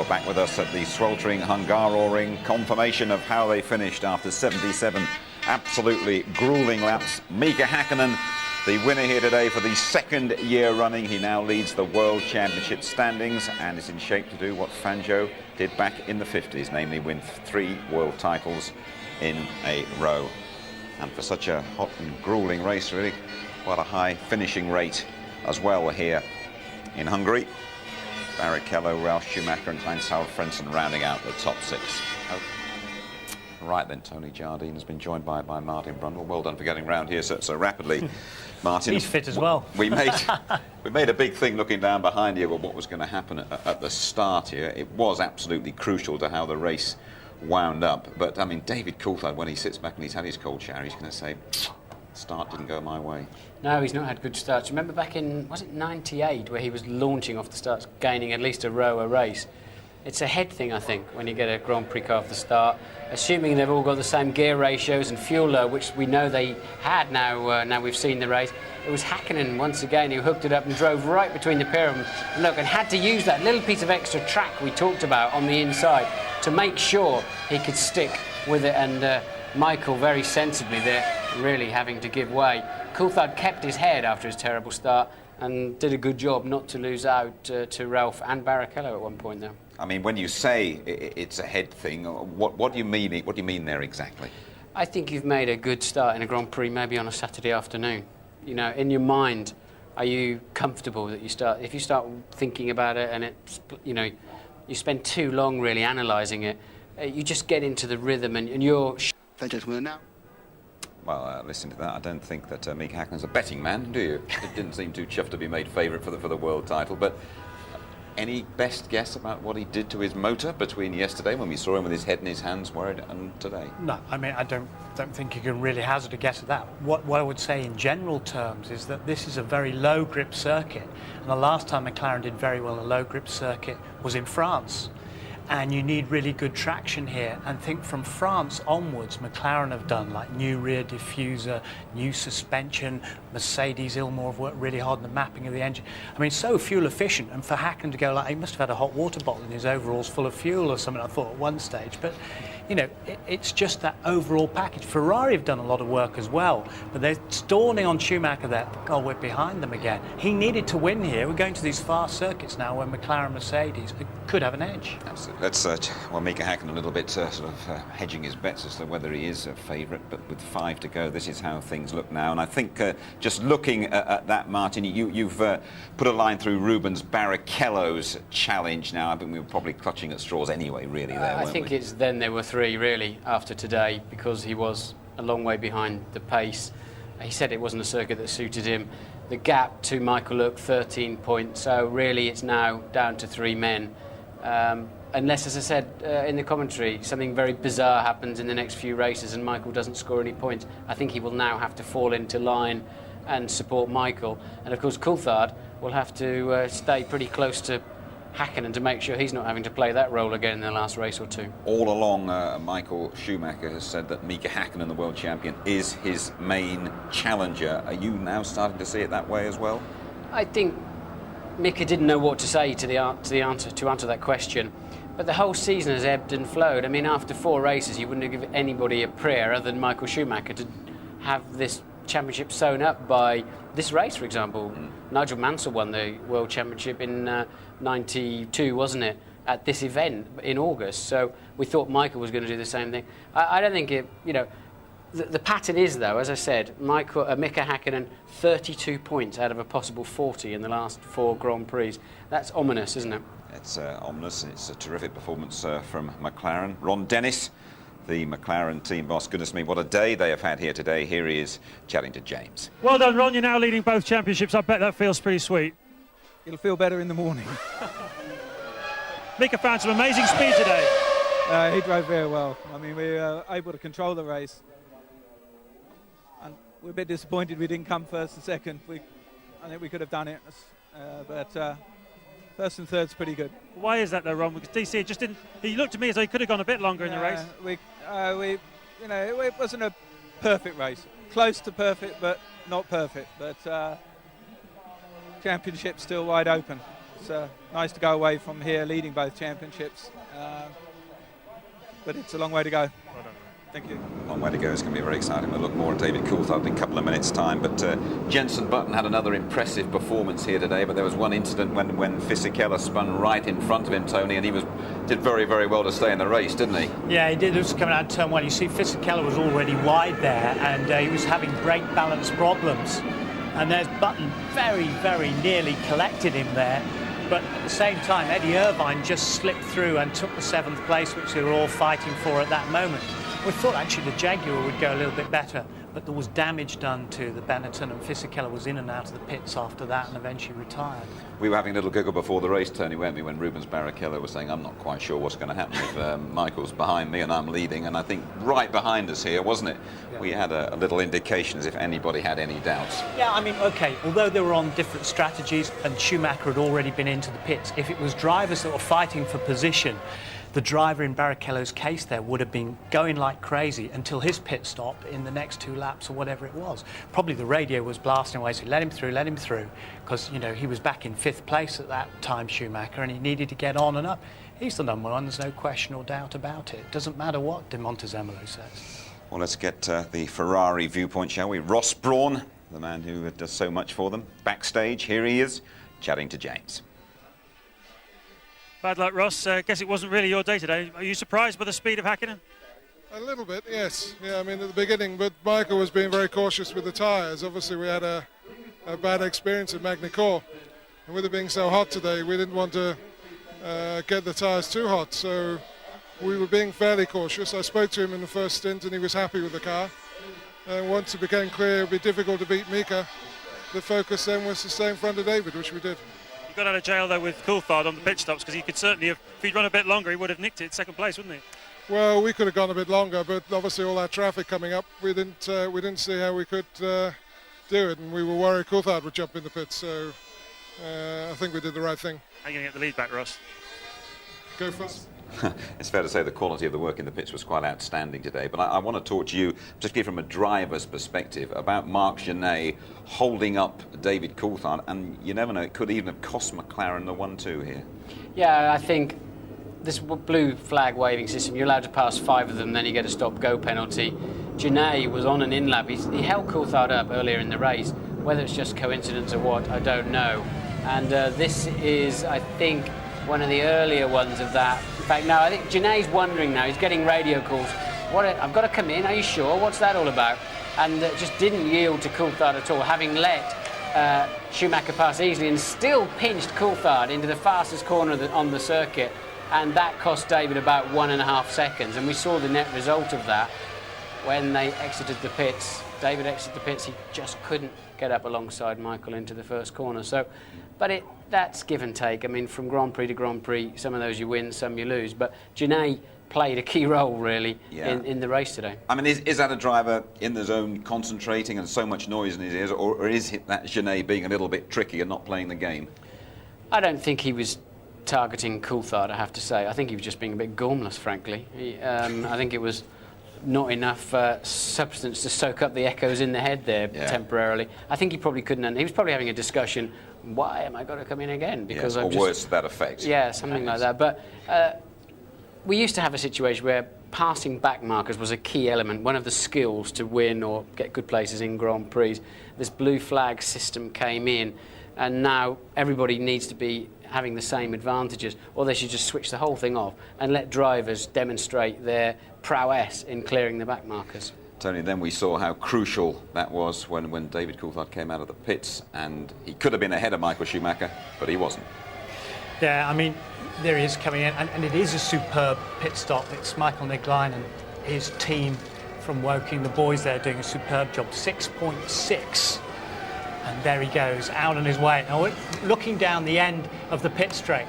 back with us at the sweltering Hungaroring. Confirmation of how they finished after 77 absolutely grueling laps. Mika Häkkinen, the winner here today for the second year running. He now leads the World Championship standings and is in shape to do what Fangio did back in the 50s, namely win 3 world titles in a row. And for such a hot and grueling race, really, what a high finishing rate as well here in Hungary. Barrichello, Ralf Schumacher and Heinz-Harald Frentzen rounding out the top 6. Oh. Right then, Tony Jardine has been joined by Martin Brundle. Well done for getting round here so rapidly, Martin. He's fit as well. We made a big thing looking down behind you with what was going to happen at the start here. It was absolutely crucial to how the race wound up. But, I mean, David Coulthard, when he sits back and he's had his cold shower, he's going to say, start didn't go my way. No, he's not had good starts. Remember back in, was it 98, where he was launching off the starts, gaining at least a row a race? It's a head thing, I think, when you get a Grand Prix car off the start. Assuming they've all got the same gear ratios and fuel load, which we know they had now, now we've seen the race. It was Häkkinen, once again, who hooked it up and drove right between the pair of them. And look, and had to use that little piece of extra track we talked about on the inside to make sure he could stick with it. And Michael, very sensibly there, really having to give way. Coulthard kept his head after his terrible start and did a good job not to lose out to Ralf and Barrichello at one point there. I mean, when you say it's a head thing, what do you mean? What do you mean there exactly? I think you've made a good start in a Grand Prix, maybe on a Saturday afternoon. You know, in your mind, are you comfortable that you start? If you start thinking about it and it's, you know, you spend too long really analysing it, you just get into the rhythm and you're. Fantastic winner now. Well, listen to that. I don't think that Mika Häkkinen's a betting man, do you? It didn't seem too chuffed to be made favourite for the world title, but. Any best guess about what he did to his motor between yesterday, when we saw him with his head in his hands worried, and today? No, I mean, I don't think you can really hazard a guess at that. What I would say in general terms is that this is a very low grip circuit, and the last time McLaren did very well a low grip circuit was in France. And you need really good traction here. And think from France onwards, McLaren have done like new rear diffuser, new suspension. Mercedes, Ilmor have worked really hard on the mapping of the engine. I mean, so fuel efficient. And for Häkkinen to go like, he must have had a hot water bottle in his overalls full of fuel or something, I thought at one stage. But, you know, it's just that overall package. Ferrari have done a lot of work as well, but they're stalling on Schumacher there. God, we're behind them again. He needed to win here. We're going to these fast circuits now where McLaren and Mercedes could have an edge. Absolutely. Let's, well, Mika Häkkinen a little bit sort of hedging his bets as to whether he is a favourite, but with 5 to go, this is how things look now. And I think just looking at that, Martin, you've put a line through Rubens Barrichello's challenge now. I think we were probably clutching at straws anyway, really, there, I think it's then there were 3, really, after today, because he was a long way behind the pace. He said it wasn't a circuit that suited him. The gap to Michael Look, 13 points, so really it's now down to 3 men. Unless, as I said in the commentary, something very bizarre happens in the next few races and Michael doesn't score any points, I think he will now have to fall into line and support Michael. And of course Coulthard will have to stay pretty close to Häkkinen to make sure he's not having to play that role again in the last race or 2. All along, Michael Schumacher has said that Mika Häkkinen, the world champion, is his main challenger. Are you now starting to see it that way as well? I think Mika didn't know what to say to answer that question. But the whole season has ebbed and flowed. I mean, after 4 races, you wouldn't have given anybody a prayer other than Michael Schumacher to have this championship sewn up by this race, for example. Nigel Mansell won the World Championship in 92, wasn't it, at this event in August. So we thought Michael was going to do the same thing. I don't think it, you know, the pattern is, though, as I said, Mika Häkkinen, 32 points out of a possible 40 in the last 4 Grand Prix. That's ominous, isn't it? It's ominous. It's a terrific performance from McLaren. Ron Dennis, the McLaren team boss. Goodness me, what a day they have had here today. Here he is chatting to James. Well done, Ron. You're now leading both championships. I bet that feels pretty sweet. It'll feel better in the morning. Mika found some amazing speed today. He drove very well. I mean, we were able to control the race. And we're a bit disappointed we didn't come first and second. I think we could have done it, but first and third's pretty good. Why is that though, Ron? Because DC just didn't. He looked to me as though he could have gone a bit longer in the race. You know, it wasn't a perfect race. Close to perfect, but not perfect. But championship's still wide open. It's nice to go away from here leading both championships, but it's a long way to go. Well done. Thank you. Long way to go. It's going to be very exciting. We'll look more at David Coulthard in a couple of minutes' time. But Jenson Button had another impressive performance here today. But there was one incident when Fisichella spun right in front of him, Tony, and he did very, very well to stay in the race, didn't he? Yeah, he did. It was coming out of turn one. You see, Fisichella was already wide there, and he was having brake balance problems. And there's Button very, very nearly collected him there. But at the same time, Eddie Irvine just slipped through and took the 7th place, which they were all fighting for at that moment. We thought actually the Jaguar would go a little bit better, but there was damage done to the Benetton, and Fisichella was in and out of the pits after that and eventually retired. We were having a little giggle before the race, Tony, weren't we, when Rubens Barrichello was saying, I'm not quite sure what's going to happen if Michael's behind me and I'm leading. And I think right behind us here, wasn't it? Yeah. We had a little indication as if anybody had any doubts. Yeah, I mean, OK, although they were on different strategies and Schumacher had already been into the pits, if it was drivers that were fighting for position, the driver in Barrichello's case there would have been going like crazy until his pit stop in the next 2 laps or whatever it was. Probably the radio was blasting away, so let him through, because, you know, he was back in 5th place at that time, Schumacher, and he needed to get on and up. He's the number one, there's no question or doubt about it. Doesn't matter what De Montezemolo says. Well, let's get the Ferrari viewpoint, shall we? Ross Brawn, the man who does so much for them, backstage, here he is, chatting to James. Bad luck, Ross. Guess it wasn't really your day today. Are you surprised by the speed of Hakkinen? A little bit, yes. Yeah, I mean, at the beginning, but Michael was being very cautious with the tyres. Obviously, we had a bad experience at Magny-Cours. And with it being so hot today, we didn't want to get the tyres too hot. So we were being fairly cautious. I spoke to him in the first stint, and he was happy with the car. And once it became clear it would be difficult to beat Mika, the focus then was to stay in front of David, which we did. Got out of jail though with Coulthard on the pit stops, because he could certainly have, if he'd run a bit longer, he would have nicked it 2nd place, wouldn't he? Well, we could have gone a bit longer, but obviously all that traffic coming up, we didn't see how we could do it, and we were worried Coulthard would jump in the pits. So I think we did the right thing. How are you going to get the lead back, Ross? Go first. It's fair to say the quality of the work in the pits was quite outstanding today, but I want to talk to you, particularly from a driver's perspective, about Marc Genet holding up David Coulthard, and you never know, it could even have cost McLaren the 1-2 here. Yeah, I think this blue flag waving system, you're allowed to pass 5 of them, then you get a stop-go penalty. Genet was on an in-lap. He held Coulthard up earlier in the race. Whether it's just coincidence or what, I don't know. And this is, I think, one of the earlier ones of that. In fact, no, I think Genet's wondering now. He's getting radio calls. I've got to come in. Are you sure? What's that all about? And just didn't yield to Coulthard at all, having let Schumacher pass easily and still pinched Coulthard into the fastest corner on the circuit. And that cost David about 1.5 seconds. And we saw the net result of that when they exited the pits. David exited the pits. He just couldn't get up alongside Michael into the first corner. So, but that's give and take. I mean, from Grand Prix to Grand Prix, some of those you win, some you lose. But Genet played a key role, really, in the race today. I mean, is that a driver in the zone concentrating and so much noise in his ears, or is that Genet being a little bit tricky and not playing the game? I don't think he was targeting Coulthard, I have to say. I think he was just being a bit gormless, frankly. I think it was not enough substance to soak up the echoes in the head there temporarily. I think he probably couldn't. He was probably having a discussion, why am I going to come in again? Because or words to that effect. Yeah, something like that. But we used to have a situation where passing back markers was a key element, one of the skills to win or get good places in Grand Prix. This blue flag system came in, and now everybody needs to be having the same advantages, or they should just switch the whole thing off and let drivers demonstrate their prowess in clearing the back markers. Tony, then we saw how crucial that was when David Coulthard came out of the pits, and he could have been ahead of Michael Schumacher, but he wasn't. Yeah, I mean, there he is coming in, and it is a superb pit stop. It's Michael Negline and his team from Woking, the boys there doing a superb job, 6.6. And there he goes, out on his way. Now, we're looking down the end of the pit straight,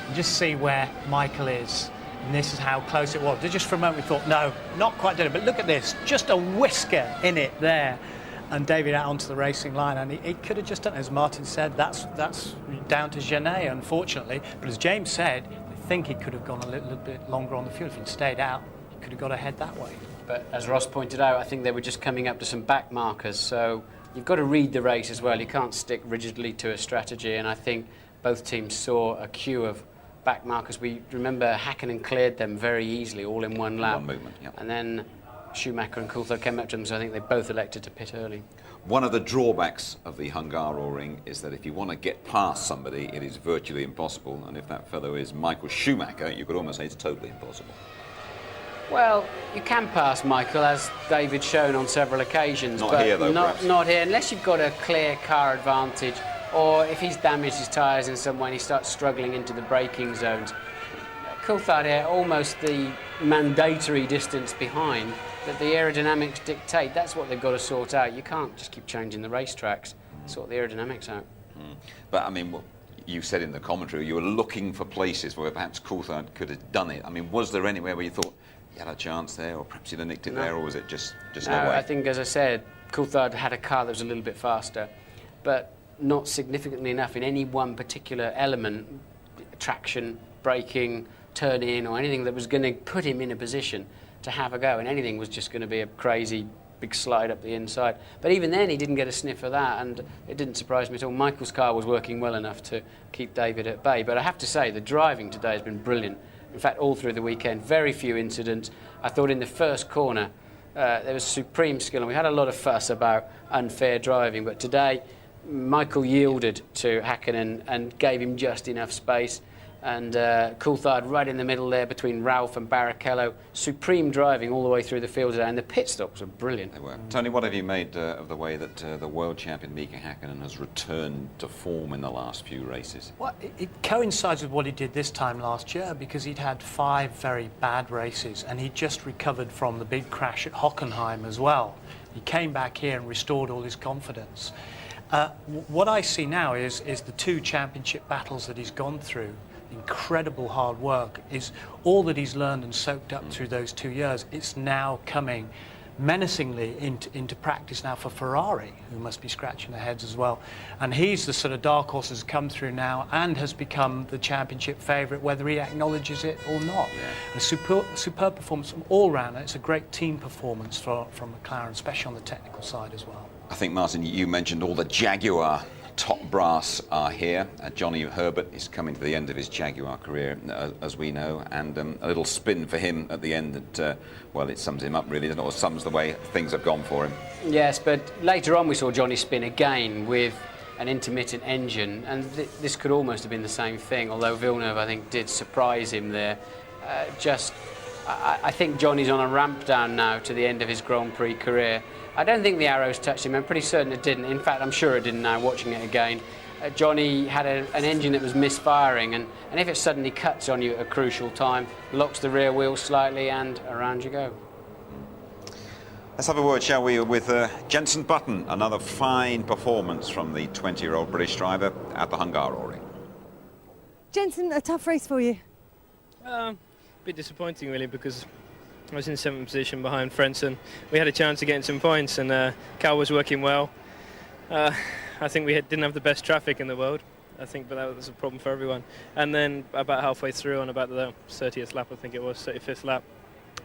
and just see where Michael is. And this is how close it was. Just for a moment we thought, no, not quite did it. But look at this, just a whisker in it there. And David out onto the racing line, and he could have just done, as Martin said, that's down to Genet, unfortunately. But as James said, I think he could have gone a little bit longer on the field. If he'd stayed out, he could have got ahead that way. But as Ross pointed out, I think they were just coming up to some back markers, so you've got to read the race as well. You can't stick rigidly to a strategy, and I think both teams saw a queue of back markers. We remember Hakkinen cleared them very easily, all in one lap. One movement, yeah. And then Schumacher and Coulthard came up to them, so I think they both elected to pit early. One of the drawbacks of the Hungaroring is that if you want to get past somebody, it is virtually impossible. And if that fellow is Michael Schumacher, you could almost say it's totally impossible. Well, you can pass Michael, as David's shown on several occasions. Not but here, though, not, perhaps. not here, unless you've got a clear car advantage, or if he's damaged his tyres in some way and he starts struggling into the braking zones. Coulthard here, almost the mandatory distance behind that the aerodynamics dictate. That's what they've got to sort out. You can't just keep changing the racetracks. Sort the aerodynamics out. But I mean, what you said in the commentary, you were looking for places where perhaps Coulthard could have done it. I mean, was there anywhere where you thought he had a chance there, or perhaps he'd have nicked it there, or was it just no way? I think, as I said, Coulthard had a car that was a little bit faster, but not significantly enough in any one particular element, traction, braking, turn in, or anything that was going to put him in a position to have a go, and anything was just going to be a crazy big slide up the inside. But even then he didn't get a sniff of that, and it didn't surprise me at all. Michael's car was working well enough to keep David at bay, but I have to say the driving today has been brilliant. In fact, all through the weekend, very few incidents. I thought in the first corner there was supreme skill, and we had a lot of fuss about unfair driving, but today Michael yielded to Hakkinen and gave him just enough space. And Coulthard right in the middle there between Ralph and Barrichello. Supreme driving all the way through the field today, and the pit stops were brilliant. They were. Tony, what have you made of the way that the world champion Mika Hakkinen has returned to form in the last few races? Well, it coincides with what he did this time last year, because he'd had 5 very bad races and he just recovered from the big crash at Hockenheim as well. He came back here and restored all his confidence. What I see now is the 2 championship battles that he's gone through. Incredible hard work is all that he's learned and soaked up through those 2 years. It's now coming menacingly into practice now for Ferrari, who must be scratching their heads as well. And he's the sort of dark horse that's come through now and has become the championship favourite, whether he acknowledges it or not. Yeah. A superb performance from all round, and it's a great team performance from McLaren, especially on the technical side as well. I think, Martin, you mentioned all the Jaguar top brass are here. Johnny Herbert is coming to the end of his Jaguar career, as we know, and a little spin for him at the end that, well, it sums him up really, doesn't it? Or sums the way things have gone for him. Yes, but later on we saw Johnny spin again with an intermittent engine, and this could almost have been the same thing, although Villeneuve, I think, did surprise him there. I think Johnny's on a ramp down now to the end of his Grand Prix career. I don't think the arrows touched him. I'm pretty certain it didn't. In fact, I'm sure it didn't now, watching it again. Johnny had an engine that was misfiring, and if it suddenly cuts on you at a crucial time, locks the rear wheel slightly, and around you go. Let's have a word, shall we, with Jenson Button. Another fine performance from the 20-year-old British driver at the Hungaroring. Jenson, a tough race for you? A bit disappointing, really, because I was in 7th position behind Frentzen. We had a chance of getting some points, and car was working well. I think we didn't have the best traffic in the world, I think, but that was a problem for everyone. And then about halfway through, on about the 30th lap, I think it was, 35th lap,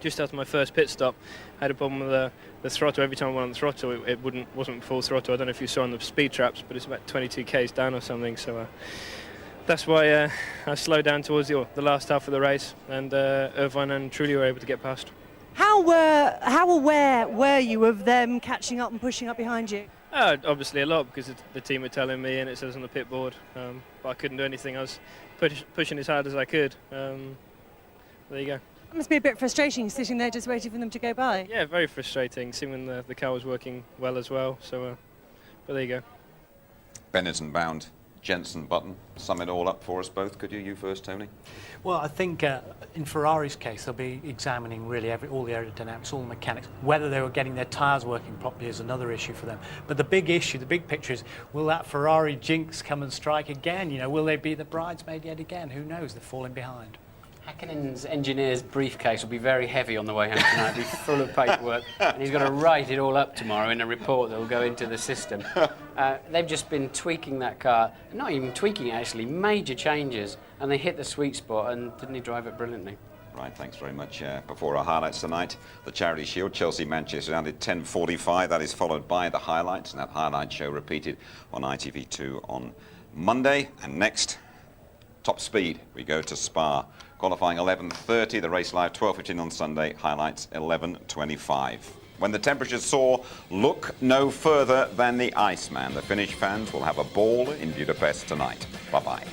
just after my first pit stop, I had a problem with the throttle. Every time I went on the throttle, it wasn't full throttle. I don't know if you saw on the speed traps, but it's about 22 k's down or something. So that's why I slowed down towards the last half of the race, and Irvine and Trulli were able to get past. How aware were you of them catching up and pushing up behind you? Obviously a lot, because the team were telling me, and it says on the pit board, but I couldn't do anything. I was pushing as hard as I could. There you go. It must be a bit frustrating sitting there just waiting for them to go by. Yeah, very frustrating, seeing when the car was working well as well. So, but there you go. Benetton bound, Jenson Button. Sum it all up for us both, could you? You first, Tony. Well, I think in Ferrari's case, they'll be examining really all the aerodynamics, all the mechanics. Whether they were getting their tyres working properly is another issue for them. But the big issue, the big picture is, will that Ferrari jinx come and strike again? You know, will they be the bridesmaid yet again? Who knows? They're falling behind. Hackinen's engineer's briefcase will be very heavy on the way home tonight. It'll be full of paperwork, and he's got to write it all up tomorrow in a report that will go into the system. They've just been tweaking that car, not even tweaking it actually, major changes, and they hit the sweet spot, and didn't he drive it brilliantly? Right, thanks very much. Before our highlights tonight, the Charity Shield, Chelsea-Manchester United, 10:45. That is followed by the highlights, and that highlight show repeated on ITV2 on Monday. And next, Top speed, we go to Spa. Qualifying 11:30, the race live 12:15 on Sunday, highlights 11:25. When the temperatures soar, look no further than the Iceman. The Finnish fans will have a ball in Budapest tonight. Bye-bye.